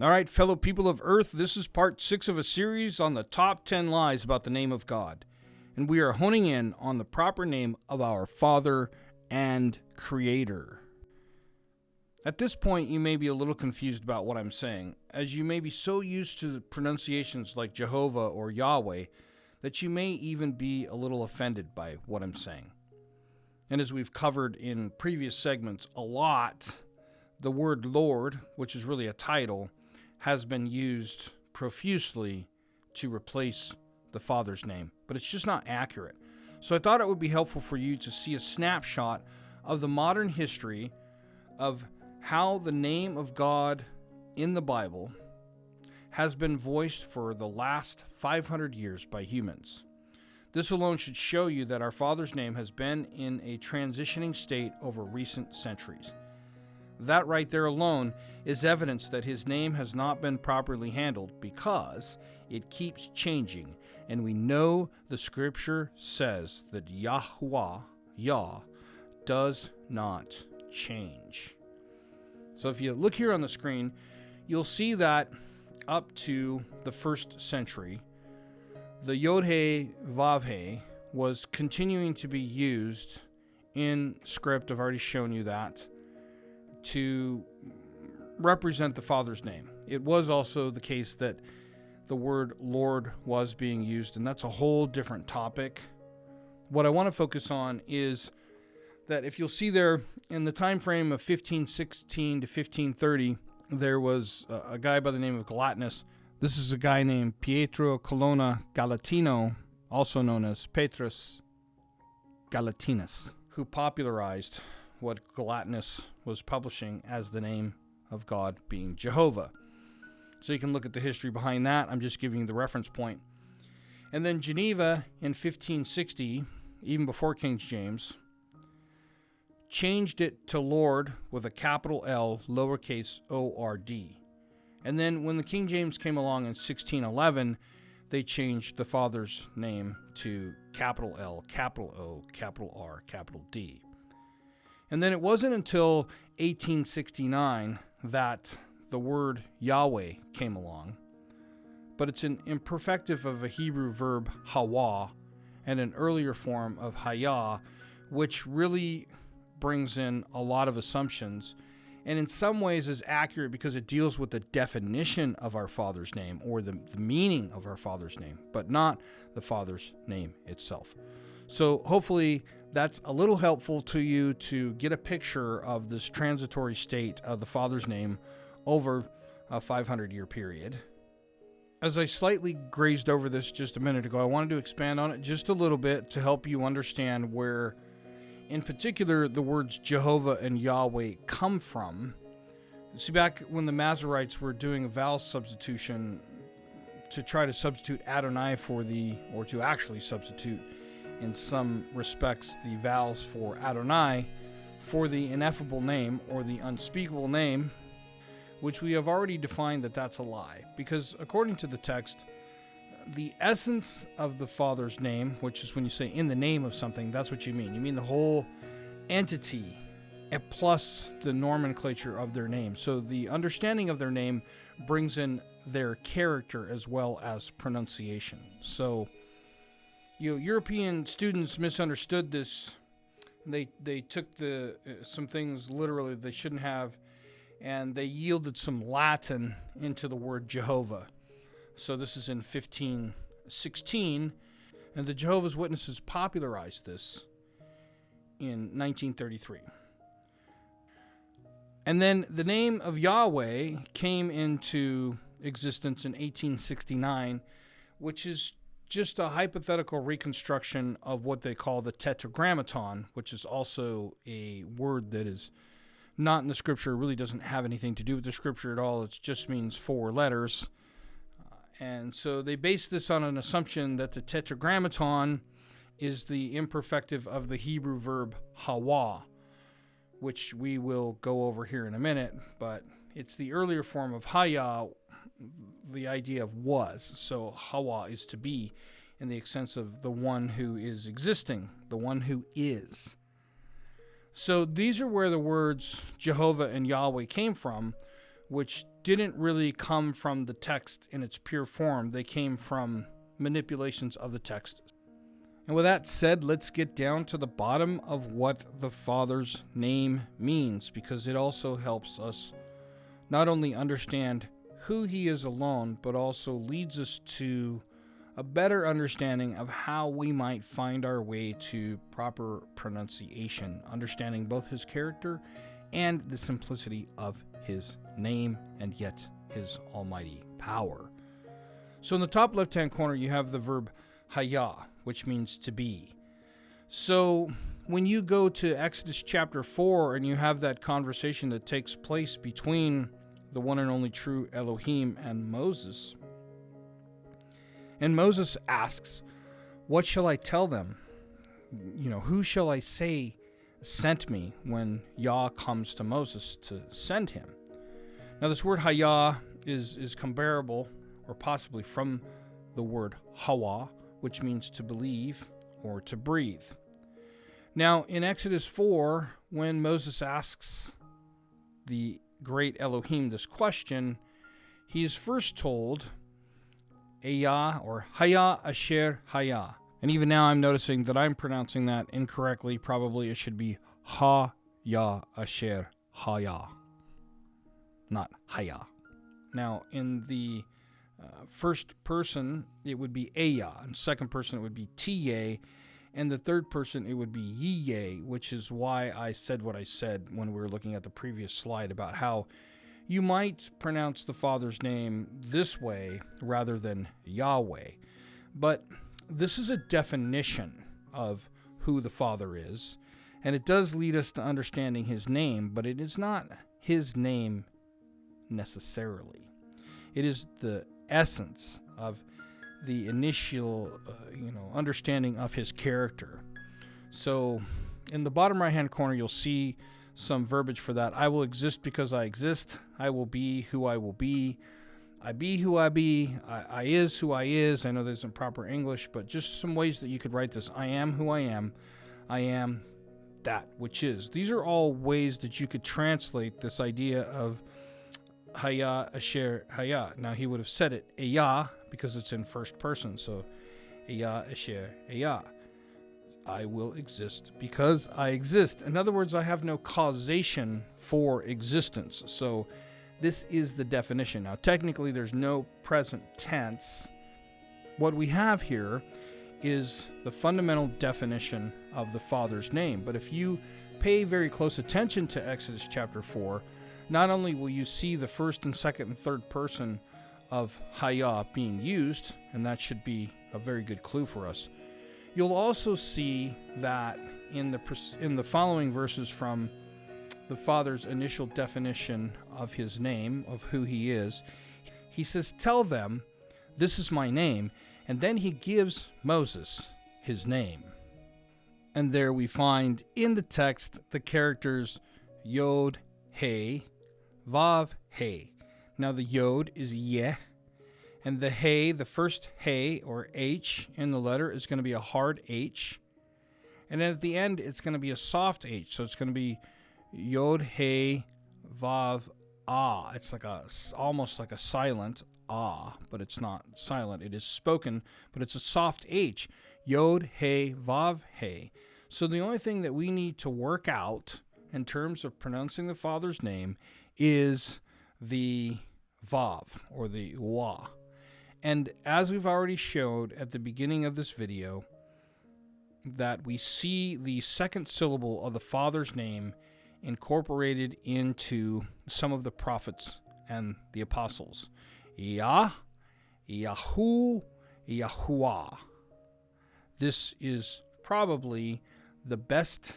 All right, fellow people of Earth, this is part 6 of a series on the top 10 lies about the name of God. And we are honing in on the proper name of our Father and Creator. At this point, you may be a little confused about what I'm saying, as you may be so used to pronunciations like Jehovah or Yahweh that you may even be a little offended by what I'm saying. And as we've covered in previous segments a lot, the word Lord, which is really a title, has been used profusely to replace the Father's name, but it's just not accurate. So I thought it would be helpful for you to see a snapshot of the modern history of how the name of God in the Bible has been voiced for the last 500 years by humans. This alone should show you that our Father's name has been in a transitioning state over recent centuries. That right there alone is evidence that his name has not been properly handled because it keeps changing, and we know the scripture says that Yahweh, Yah, does not change. So if you look here on the screen, you'll see that up to the 1st century, the Yod-He, Vav-He was continuing to be used in script, I've already shown you that, to represent the Father's name. It was also the case that the word Lord was being used, and that's a whole different topic. What I want to focus on is that if you'll see there, in the time frame of 1516 to 1530, there was a guy by the name of Galatinus. This is a guy named Pietro Colonna Galatino, also known as Petrus Galatinus, who popularized what Galatinus was publishing as the name of God being Jehovah. So you can look at the history behind that. I'm just giving you the reference point. And then Geneva in 1560, even before King James, changed it to Lord with a capital L, lowercase O-R-D. And then when the King James came along in 1611, they changed the Father's name to capital L, capital O, capital R, capital D. And then it wasn't until 1869 that the word Yahweh came along, but it's an imperfective of a Hebrew verb hawa and an earlier form of hayah, which really brings in a lot of assumptions and in some ways is accurate because it deals with the definition of our Father's name or the meaning of our Father's name, but not the Father's name itself. So hopefully that's a little helpful to you to get a picture of this transitory state of the Father's name over a 500-year period. As I slightly grazed over this just a minute ago, I wanted to expand on it just a little bit to help you understand where, in particular, the words Jehovah and Yahweh come from. See, back when the Masoretes were doing a vowel substitution to try to substitute Adonai or to actually substitute in some respects the vowels for Adonai for the ineffable name or the unspeakable name, which we have already defined that that's a lie. Because according to the text, the essence of the Father's name, which is when you say in the name of something, that's what you mean. You mean the whole entity plus the nomenclature of their name. So the understanding of their name brings in their character as well as pronunciation. So European students misunderstood this. They took some things literally they shouldn't have, and they yielded some Latin into the word Jehovah. So this is in 1516, and the Jehovah's Witnesses popularized this in 1933. And then the name of Yahweh came into existence in 1869, which is just a hypothetical reconstruction of what they call the Tetragrammaton, which is also a word that is not in the scripture. It really doesn't have anything to do with the scripture at all. It just means 4 letters. And so they base this on an assumption that the Tetragrammaton is the imperfective of the Hebrew verb hawa, which we will go over here in a minute, but it's the earlier form of haya, the idea of was. So hawa is to be in the sense of the one who is existing, the one who is. So these are where the words Jehovah and Yahweh came from, which didn't really come from the text in its pure form. They came from manipulations of the text. And with that said, let's get down to the bottom of what the Father's name means, because it also helps us not only understand who he is alone, but also leads us to a better understanding of how we might find our way to proper pronunciation, understanding both his character and the simplicity of his name, and yet his almighty power. So in the top left-hand corner, you have the verb haya, which means to be. So when you go to Exodus chapter 4 and you have that conversation that takes place between the one and only true Elohim and Moses, and Moses asks, what shall I tell them? Who shall I say sent me, when Yah comes to Moses to send him? Now this word haya is comparable, or possibly from the word hawa, which means to believe or to breathe. Now, in Exodus 4, when Moses asks the great Elohim this question, he is first told, Eya, or Haya Asher Haya. And even now I'm noticing that I'm pronouncing that incorrectly. Probably it should be Ha-Ya Asher Haya, not Haya. Now, in the first person, it would be Eya. In second person, it would be Tiye. And the third person, it would be Yiye, which is why I said what I said when we were looking at the previous slide about how you might pronounce the Father's name this way rather than Yahweh. But this is a definition of who the Father is, and it does lead us to understanding his name, but it is not his name necessarily. It is the essence of the initial, understanding of his character. So in the bottom right-hand corner, you'll see some verbiage for that. I will exist because I exist. I will be who I will be. I be who I be. I is who I is. I know there's some proper English, but just some ways that you could write this. I am who I am. I am that which is. These are all ways that you could translate this idea of Haya Asher Haya. Now he would have said it Eya because it's in first person. So Eya Asher Eya. I will exist because I exist. In other words, I have no causation for existence. So this is the definition. Now, technically, there's no present tense. What we have here is the fundamental definition of the Father's name. But if you pay very close attention to Exodus chapter 4, not only will you see the first and second and third person of Haya being used, and that should be a very good clue for us, you'll also see that in the following verses from the Father's initial definition of his name, of who he is, he says, tell them, this is my name, and then he gives Moses his name. And there we find in the text the characters Yod, He, Vav, He. Now the Yod is Yeh, and the He, the first He, or H in the letter, is going to be a hard H. And then at the end, it's going to be a soft H. So it's going to be Yod, He, Vav, Ah. It's like almost like a silent Ah, but it's not silent. It is spoken, but it's a soft H. Yod, He, Vav, He. So the only thing that we need to work out in terms of pronouncing the Father's name is the Vav, or the Wa. And as we've already showed at the beginning of this video, that we see the second syllable of the Father's name incorporated into some of the prophets and the apostles. Yah, Yahu, Yahuwah. This is probably the best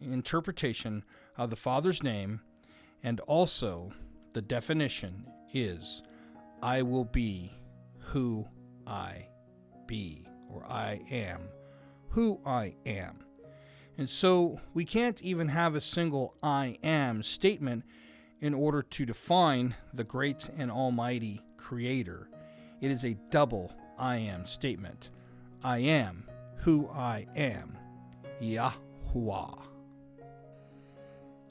interpretation of the Father's name, and also the definition is, I will be who I be, or I am who I am. And so we can't even have a single I am statement in order to define the great and almighty Creator. It is a double I am statement. I am who I am, Yahuwah.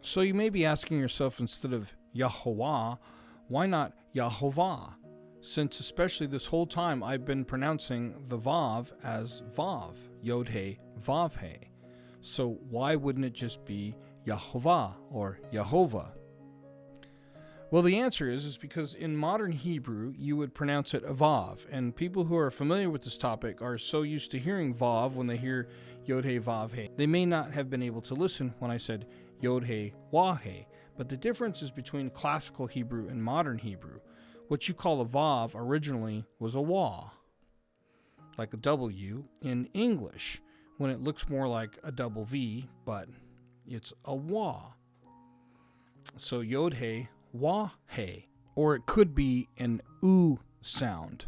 So you may be asking yourself, instead of Yahovah, why not Yahovah? Since especially this whole time I've been pronouncing the Vav as Vav, Yod-He, Vav-He. So why wouldn't it just be Yahovah or Yehovah? Well, the answer is because in modern Hebrew, you would pronounce it Vav, and people who are familiar with this topic are so used to hearing Vav when they hear Yod-He, Vav-He. They may not have been able to listen when I said Yod-He, Wah-He, but the difference is between classical Hebrew and modern Hebrew. What you call a Vav originally was a Wah, like a W in English, when it looks more like a double V, but it's a Wah. So Yod-He, Wah-He, or it could be an oo sound.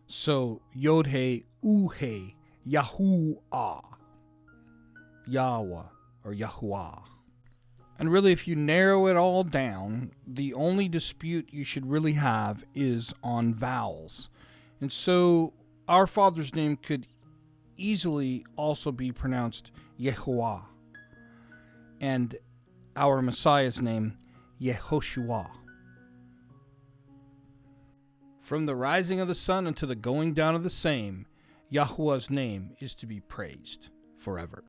So Yod-He, Oo-He, Yahuwah, Yahweh, or Yahuwah. And really, if you narrow it all down, the only dispute you should really have is on vowels. And so our Father's name could easily also be pronounced Yehovah, and our Messiah's name, Yehoshua. From the rising of the sun unto the going down of the same, Yahuwah's name is to be praised forever.